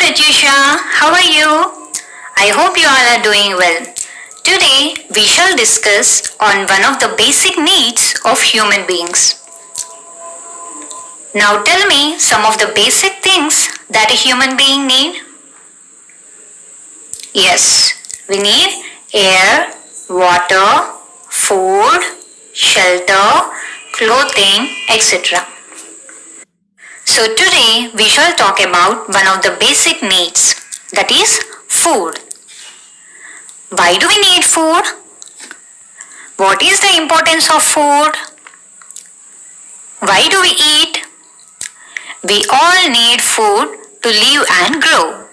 Pratyusha, how are you? I hope you all are doing well. Today we shall discuss on one of the basic needs of human beings. Now tell me some of the basic things that a human being need. Yes, we need air, water, food, shelter, clothing, etc. So today we shall talk about one of the basic needs, that is food. Why do we need food? What is the importance of food? Why do we eat? We all need food to live and grow.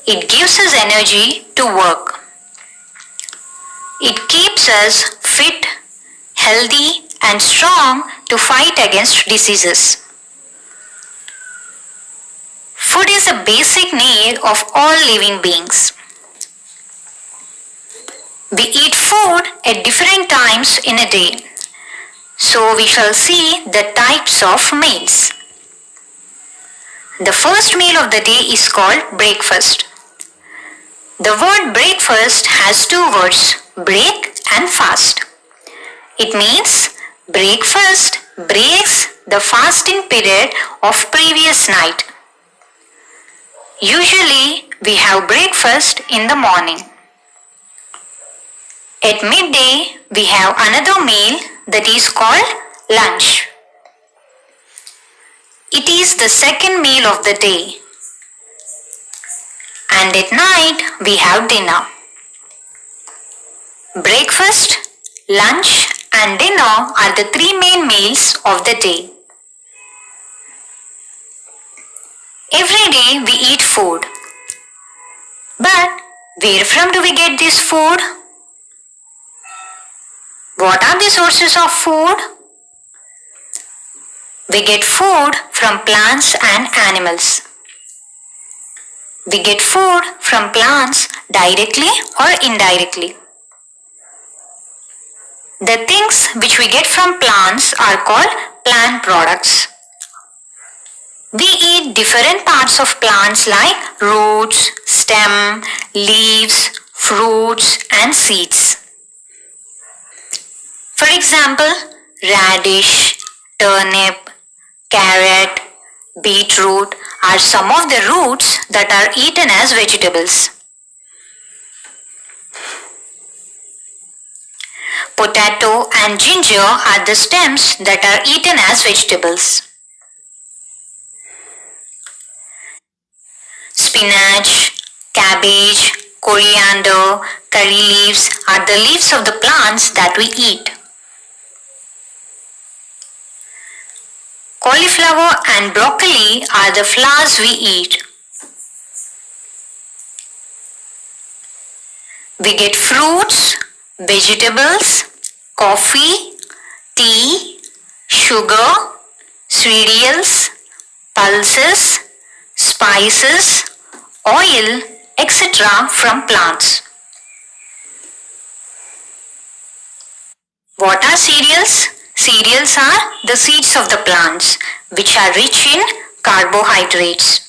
It gives us energy to work. It keeps us fit, healthy and strong to fight against diseases. Food is a basic need of all living beings. We eat food at different times in a day. So we shall see the types of meals. The first meal of the day is called breakfast. The word breakfast has two words, break and fast. It means breakfast breaks the fasting period of previous night. Usually we have breakfast in the morning. At midday, we have another meal that is called lunch. It is the second meal of the day. And at night, we have dinner. Breakfast, lunch and dinner are the three main meals of the day. Every day we eat food. But where from do we get this food? What are the sources of food? We get food from plants and animals. We get food from plants directly or indirectly. The things which we get from plants are called plant products. We eat different parts of plants like roots, stem, leaves, fruits and seeds. For example, radish, turnip, carrot, beetroot are some of the roots that are eaten as vegetables. Potato and ginger are the stems that are eaten as vegetables. Spinach, cabbage, coriander, curry leaves are the leaves of the plants that we eat. Cauliflower and broccoli are the flowers we eat. We get fruits, vegetables, coffee, tea, sugar, cereals, pulses, spices, oil, etc. from plants. What are cereals? Cereals are the seeds of the plants which are rich in carbohydrates.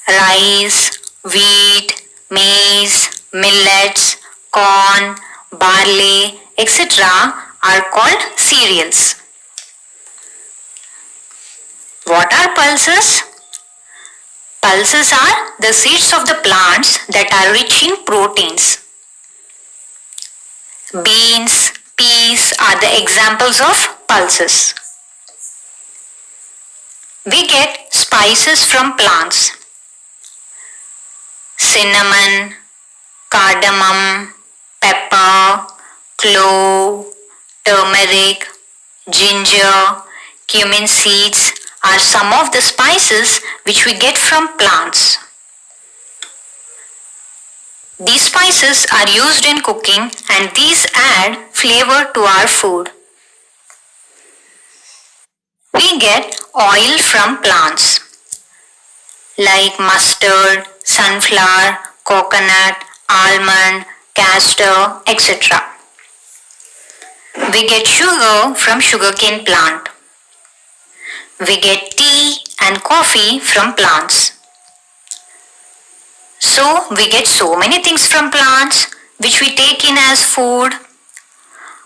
Rice, wheat, maize, millets, corn, barley, etc. are called cereals. What are pulses? Pulses are the seeds of the plants that are rich in proteins. Beans, peas are the examples of pulses. We get spices from plants. Cinnamon, cardamom, pepper, clove, turmeric, ginger, cumin seeds are some of the spices which we get from plants. These spices are used in cooking and these add flavor to our food. We get oil from plants like mustard, sunflower, coconut, almond, castor, etc. We get sugar from sugarcane plant. We get tea and coffee from plants. So we get so many things from plants which we take in as food.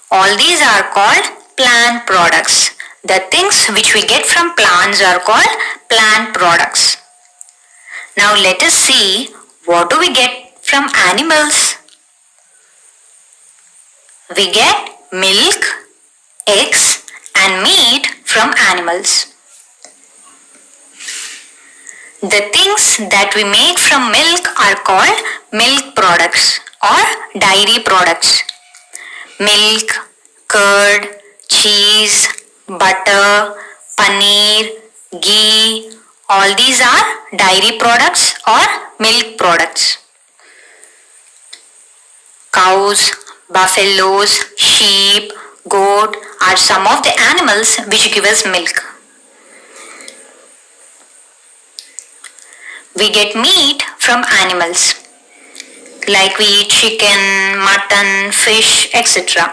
All these are called plant products. The things which we get from plants are called plant products. Now let us see what do we get from animals. We get milk, eggs and meat from animals. The things that we make from milk are called milk products or dairy products. Milk, curd, cheese, butter, paneer, ghee, all these are dairy products or milk products. Cows, buffaloes, sheep, goat are some of the animals which give us milk. We get meat from animals like we eat chicken, mutton, fish, etc.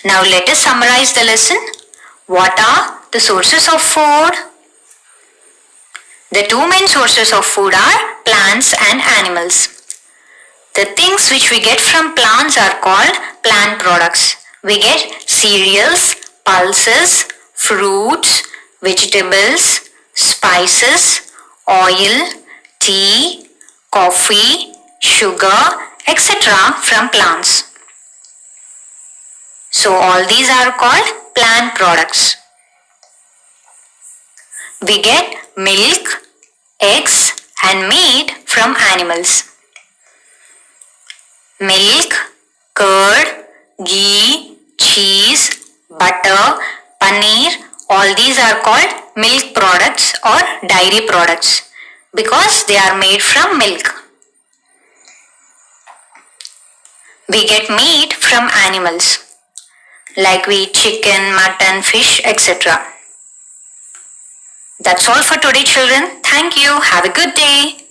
Now let us summarize the lesson. What are the sources of food? The two main sources of food are plants and animals. The things which we get from plants are called plant products. We get cereals, pulses, fruits, vegetables, spices, oil, tea, coffee, sugar, etc. from plants. So all these are called plant products. We get milk, eggs and meat from animals. Milk, curd, ghee, cheese, butter, paneer, all these are called milk products or dairy products because they are made from milk. We get meat from animals like we eat chicken, mutton, fish, etc. That's all for today, children. Thank you. Have a good day.